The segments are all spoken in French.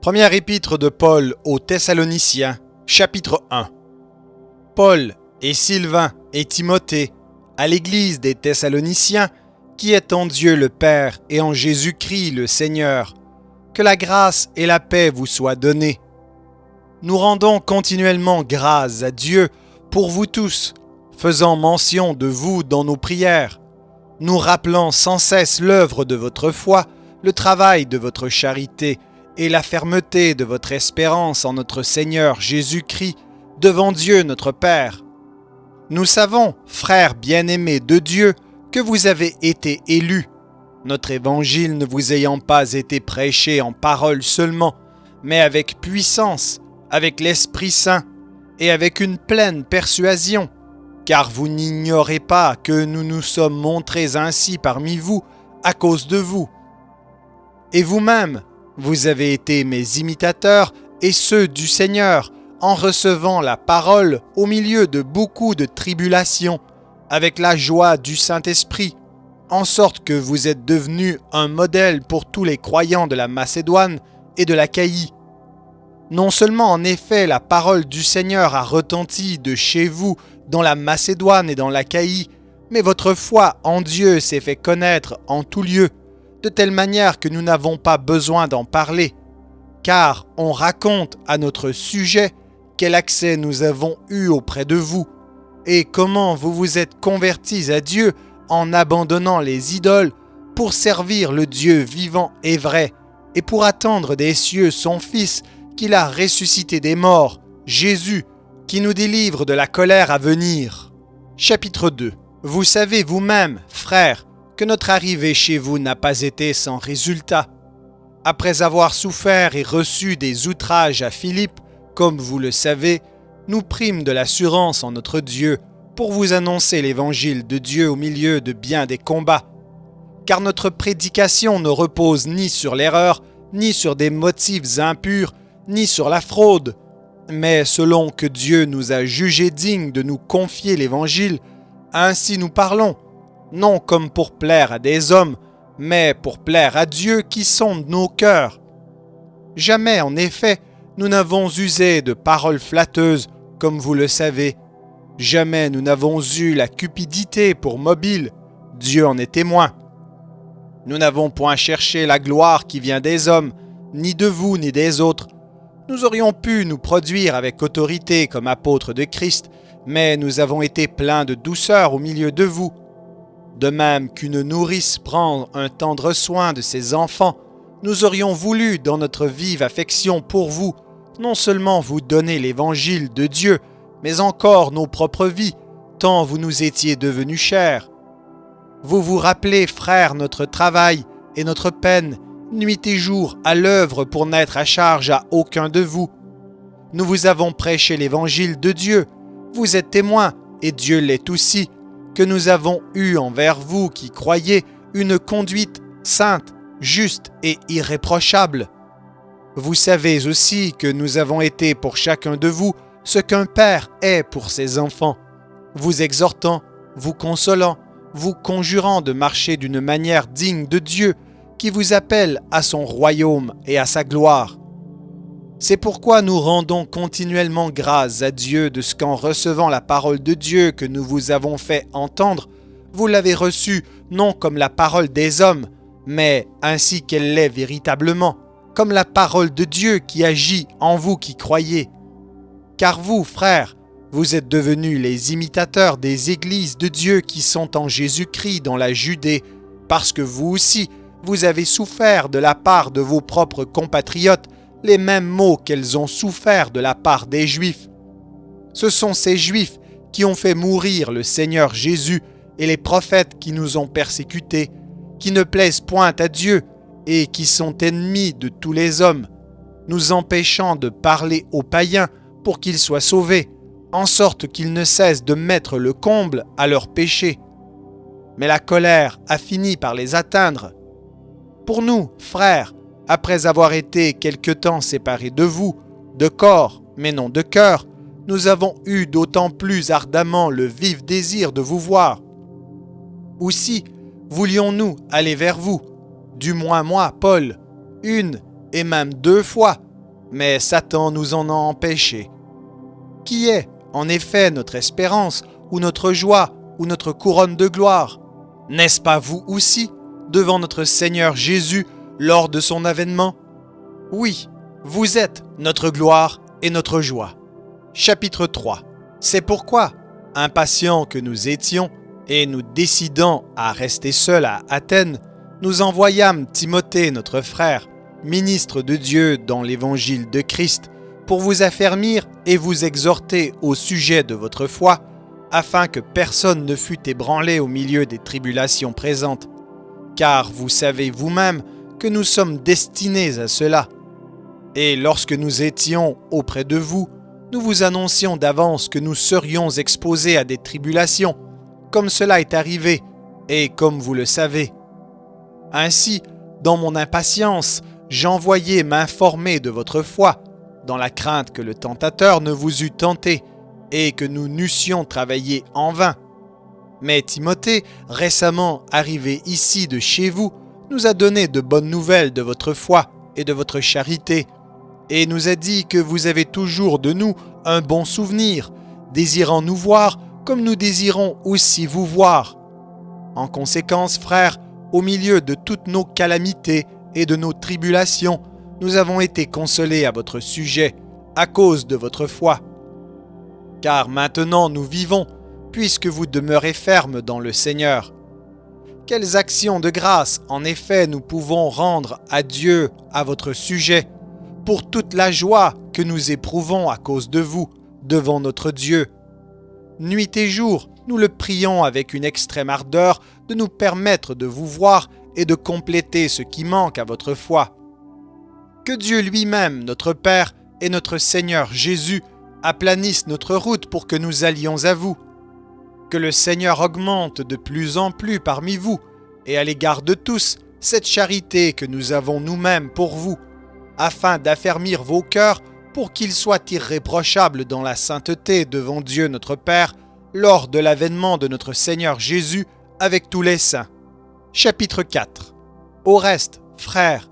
Première épître de Paul aux Thessaloniciens, chapitre 1. Paul et Sylvain et Timothée, à l'église des Thessaloniciens, qui est en Dieu le Père et en Jésus-Christ le Seigneur, que la grâce et la paix vous soient données. Nous rendons continuellement grâce à Dieu pour vous tous, faisant mention de vous dans nos prières, nous rappelant sans cesse l'œuvre de votre foi, le travail de votre charité et la fermeté de votre espérance en notre Seigneur Jésus-Christ devant Dieu notre Père. Nous savons, frères bien-aimés de Dieu, que vous avez été élus, notre évangile ne vous ayant pas été prêché en parole seulement, mais avec puissance, avec l'Esprit Saint et avec une pleine persuasion, car vous n'ignorez pas que nous nous sommes montrés ainsi parmi vous à cause de vous. Et vous-même, vous avez été mes imitateurs et ceux du Seigneur, en recevant la parole au milieu de beaucoup de tribulations, avec la joie du Saint-Esprit, en sorte que vous êtes devenus un modèle pour tous les croyants de la Macédoine et de l'Achaïe. Non seulement en effet la parole du Seigneur a retenti de chez vous dans la Macédoine et dans l'Achaïe, mais votre foi en Dieu s'est fait connaître en tout lieu, de telle manière que nous n'avons pas besoin d'en parler, car on raconte à notre sujet quel accès nous avons eu auprès de vous, et comment vous vous êtes convertis à Dieu en abandonnant les idoles pour servir le Dieu vivant et vrai, et pour attendre des cieux son Fils qu'il a ressuscité des morts, Jésus, qui nous délivre de la colère à venir. Chapitre 2. Vous savez vous-même, frères, que notre arrivée chez vous n'a pas été sans résultat. Après avoir souffert et reçu des outrages à Philippe, comme vous le savez, nous prîmes de l'assurance en notre Dieu pour vous annoncer l'évangile de Dieu au milieu de bien des combats. Car notre prédication ne repose ni sur l'erreur, ni sur des motifs impurs, ni sur la fraude, mais selon que Dieu nous a jugés dignes de nous confier l'évangile, ainsi nous parlons, non comme pour plaire à des hommes, mais pour plaire à Dieu qui sonde nos cœurs. Jamais, en effet, nous n'avons usé de paroles flatteuses, comme vous le savez. Jamais nous n'avons eu la cupidité pour mobile, Dieu en est témoin. Nous n'avons point cherché la gloire qui vient des hommes, ni de vous ni des autres. Nous aurions pu nous produire avec autorité comme apôtres de Christ, mais nous avons été pleins de douceur au milieu de vous. De même qu'une nourrice prend un tendre soin de ses enfants, nous aurions voulu, dans notre vive affection pour vous, non seulement vous donner l'évangile de Dieu, mais encore nos propres vies, tant vous nous étiez devenus chers. Vous vous rappelez, frères, notre travail et notre peine, nuit et jour, à l'œuvre pour n'être à charge à aucun de vous. Nous vous avons prêché l'évangile de Dieu, vous êtes témoins, et Dieu l'est aussi, que nous avons eu envers vous qui croyez une conduite sainte, juste et irréprochable. Vous savez aussi que nous avons été pour chacun de vous ce qu'un père est pour ses enfants, vous exhortant, vous consolant, vous conjurant de marcher d'une manière digne de Dieu qui vous appelle à son royaume et à sa gloire. C'est pourquoi nous rendons continuellement grâce à Dieu de ce qu'en recevant la parole de Dieu que nous vous avons fait entendre, vous l'avez reçue non comme la parole des hommes, mais ainsi qu'elle l'est véritablement, comme la parole de Dieu qui agit en vous qui croyez. Car vous, frères, vous êtes devenus les imitateurs des églises de Dieu qui sont en Jésus-Christ dans la Judée, parce que vous aussi, vous avez souffert de la part de vos propres compatriotes les mêmes maux qu'elles ont souffert de la part des Juifs. Ce sont ces Juifs qui ont fait mourir le Seigneur Jésus et les prophètes qui nous ont persécutés, qui ne plaisent point à Dieu et qui sont ennemis de tous les hommes, nous empêchant de parler aux païens pour qu'ils soient sauvés, en sorte qu'ils ne cessent de mettre le comble à leurs péchés. Mais la colère a fini par les atteindre. Pour nous, frères, après avoir été quelque temps séparés de vous, de corps, mais non de cœur, nous avons eu d'autant plus ardemment le vif désir de vous voir. Aussi, voulions-nous aller vers vous, du moins moi, Paul, une et même 2 fois, mais Satan nous en a empêchés. Qui est, en effet, notre espérance, ou notre joie, ou notre couronne de gloire? N'est-ce pas vous aussi, devant notre Seigneur Jésus, lors de son avènement? Oui, vous êtes notre gloire et notre joie. Chapitre 3. C'est pourquoi, impatients que nous étions, et nous décidant à rester seuls à Athènes, nous envoyâmes Timothée, notre frère, ministre de Dieu dans l'évangile de Christ, pour vous affermir et vous exhorter au sujet de votre foi, afin que personne ne fût ébranlé au milieu des tribulations présentes. Car vous savez vous-même que nous sommes destinés à cela. Et lorsque nous étions auprès de vous, nous vous annoncions d'avance que nous serions exposés à des tribulations, comme cela est arrivé, et comme vous le savez. Ainsi, dans mon impatience, j'envoyai m'informer de votre foi, dans la crainte que le tentateur ne vous eût tenté, et que nous n'eussions travaillé en vain. Mais Timothée, récemment arrivé ici de chez vous, nous a donné de bonnes nouvelles de votre foi et de votre charité, et nous a dit que vous avez toujours de nous un bon souvenir, désirant nous voir comme nous désirons aussi vous voir. En conséquence, frères, au milieu de toutes nos calamités et de nos tribulations, nous avons été consolés à votre sujet, à cause de votre foi. Car maintenant nous vivons, puisque vous demeurez fermes dans le Seigneur. Quelles actions de grâce, en effet, nous pouvons rendre à Dieu à votre sujet, pour toute la joie que nous éprouvons à cause de vous, devant notre Dieu. Nuit et jour, nous le prions avec une extrême ardeur de nous permettre de vous voir et de compléter ce qui manque à votre foi. Que Dieu lui-même, notre Père et notre Seigneur Jésus, aplanissent notre route pour que nous allions à vous. Que le Seigneur augmente de plus en plus parmi vous et à l'égard de tous cette charité que nous avons nous-mêmes pour vous, afin d'affermir vos cœurs pour qu'ils soient irréprochables dans la sainteté devant Dieu notre Père, lors de l'avènement de notre Seigneur Jésus avec tous les saints. Chapitre 4. Au reste, frères,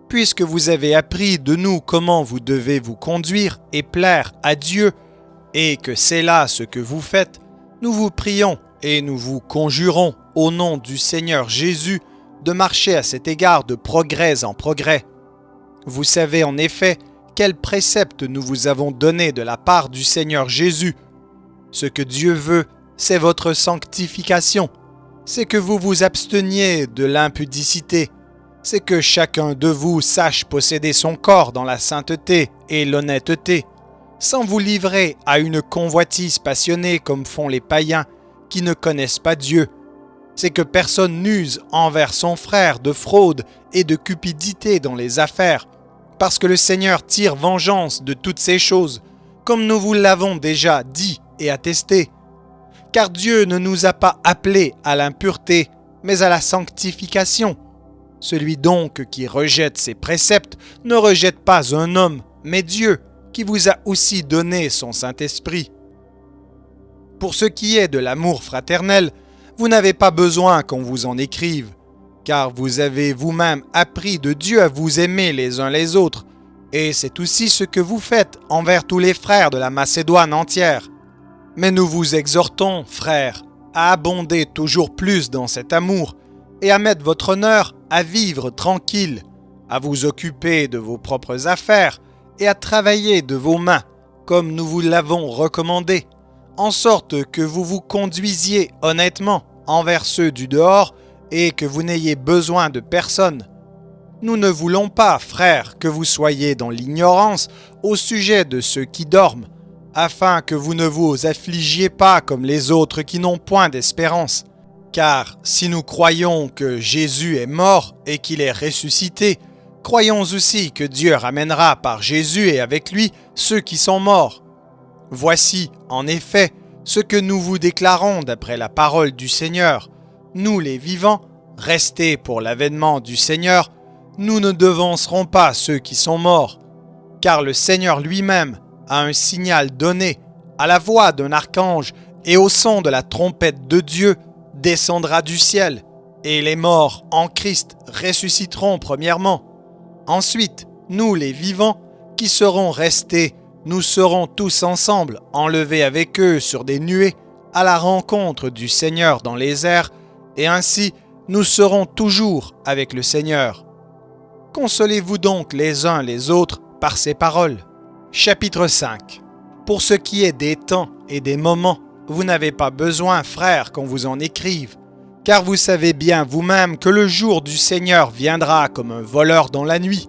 puisque vous avez appris de nous comment vous devez vous conduire et plaire à Dieu, et que c'est là ce que vous faites, nous vous prions et nous vous conjurons au nom du Seigneur Jésus de marcher à cet égard de progrès en progrès. Vous savez en effet quels préceptes nous vous avons donnés de la part du Seigneur Jésus. Ce que Dieu veut, c'est votre sanctification, c'est que vous vous absteniez de l'impudicité, c'est que chacun de vous sache posséder son corps dans la sainteté et l'honnêteté, sans vous livrer à une convoitise passionnée comme font les païens qui ne connaissent pas Dieu. C'est que personne n'use envers son frère de fraude et de cupidité dans les affaires, parce que le Seigneur tire vengeance de toutes ces choses, comme nous vous l'avons déjà dit et attesté. Car Dieu ne nous a pas appelés à l'impureté, mais à la sanctification. Celui donc qui rejette ses préceptes ne rejette pas un homme, mais Dieu, qui vous a aussi donné son Saint-Esprit. Pour ce qui est de l'amour fraternel, vous n'avez pas besoin qu'on vous en écrive, car vous avez vous-même appris de Dieu à vous aimer les uns les autres, et c'est aussi ce que vous faites envers tous les frères de la Macédoine entière. Mais nous vous exhortons, frères, à abonder toujours plus dans cet amour, et à mettre votre honneur à vivre tranquille, à vous occuper de vos propres affaires, et à travailler de vos mains, comme nous vous l'avons recommandé, en sorte que vous vous conduisiez honnêtement envers ceux du dehors, et que vous n'ayez besoin de personne. Nous ne voulons pas, frères, que vous soyez dans l'ignorance au sujet de ceux qui dorment, afin que vous ne vous affligiez pas comme les autres qui n'ont point d'espérance. Car si nous croyons que Jésus est mort et qu'il est ressuscité, croyons aussi que Dieu ramènera par Jésus et avec lui ceux qui sont morts. Voici, en effet, ce que nous vous déclarons d'après la parole du Seigneur. Nous, les vivants, restés pour l'avènement du Seigneur, nous ne devancerons pas ceux qui sont morts, car le Seigneur lui-même a un signal donné, à la voix d'un archange et au son de la trompette de Dieu, descendra du ciel, et les morts en Christ ressusciteront premièrement. Ensuite, nous, les vivants, qui seront restés, nous serons tous ensemble enlevés avec eux sur des nuées à la rencontre du Seigneur dans les airs, et ainsi nous serons toujours avec le Seigneur. Consolez-vous donc les uns les autres par ces paroles. Chapitre 5. Pour ce qui est des temps et des moments, vous n'avez pas besoin, frères, qu'on vous en écrive, car vous savez bien vous-même que le jour du Seigneur viendra comme un voleur dans la nuit.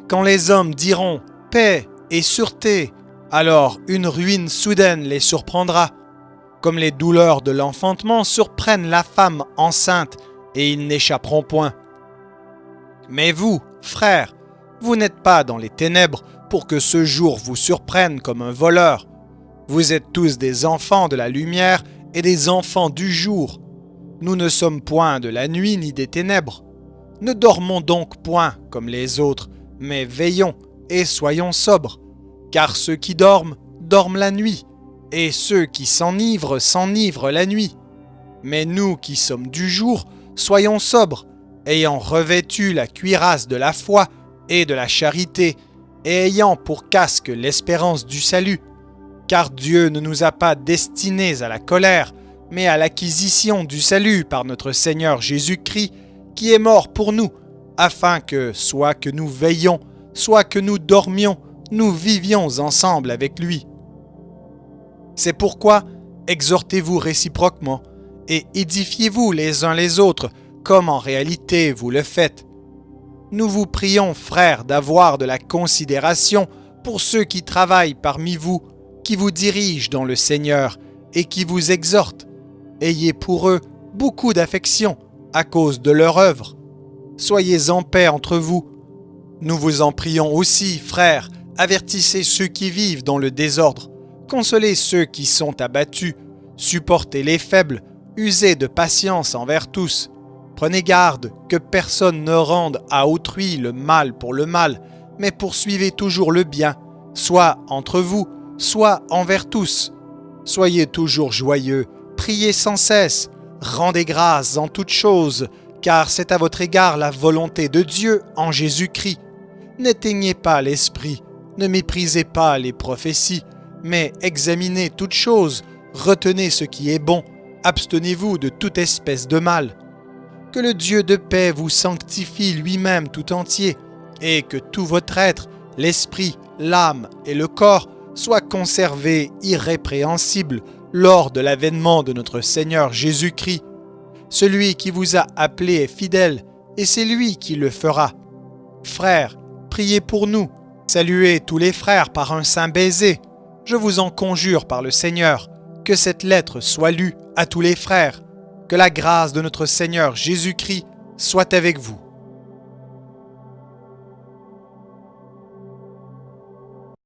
Quand les hommes diront « paix et sûreté », alors une ruine soudaine les surprendra, comme les douleurs de l'enfantement surprennent la femme enceinte, et ils n'échapperont point. Mais vous, frères, vous n'êtes pas dans les ténèbres pour que ce jour vous surprenne comme un voleur. Vous êtes tous des enfants de la lumière et des enfants du jour. Nous ne sommes point de la nuit ni des ténèbres. Ne dormons donc point comme les autres, mais veillons et soyons sobres, car ceux qui dorment, dorment la nuit, et ceux qui s'enivrent, s'enivrent la nuit. Mais nous qui sommes du jour, soyons sobres, ayant revêtu la cuirasse de la foi et de la charité, et ayant pour casque l'espérance du salut. Car Dieu ne nous a pas destinés à la colère, mais à l'acquisition du salut par notre Seigneur Jésus-Christ, qui est mort pour nous, afin que, soit que nous veillions, soit que nous dormions, nous vivions ensemble avec lui. C'est pourquoi exhortez-vous réciproquement et édifiez-vous les uns les autres, comme en réalité vous le faites. Nous vous prions, frères, d'avoir de la considération pour ceux qui travaillent parmi vous, qui vous dirigent dans le Seigneur et qui vous exhortent. Ayez pour eux beaucoup d'affection à cause de leur œuvre. Soyez en paix entre vous. Nous vous en prions aussi, frères, avertissez ceux qui vivent dans le désordre. Consolez ceux qui sont abattus, supportez les faibles, usez de patience envers tous. Prenez garde que personne ne rende à autrui le mal pour le mal, mais poursuivez toujours le bien, soit entre vous, soit envers tous. Soyez toujours joyeux, priez sans cesse, rendez grâce en toutes choses, car c'est à votre égard la volonté de Dieu en Jésus-Christ. N'éteignez pas l'esprit, ne méprisez pas les prophéties, mais examinez toutes choses, retenez ce qui est bon, abstenez-vous de toute espèce de mal. Que le Dieu de paix vous sanctifie lui-même tout entier, et que tout votre être, l'esprit, l'âme et le corps, soient conservés irrépréhensibles lors de l'avènement de notre Seigneur Jésus-Christ. Celui qui vous a appelé est fidèle, et c'est lui qui le fera. Frères, priez pour nous, saluez tous les frères par un saint baiser. Je vous en conjure par le Seigneur, que cette lettre soit lue à tous les frères. Que la grâce de notre Seigneur Jésus-Christ soit avec vous.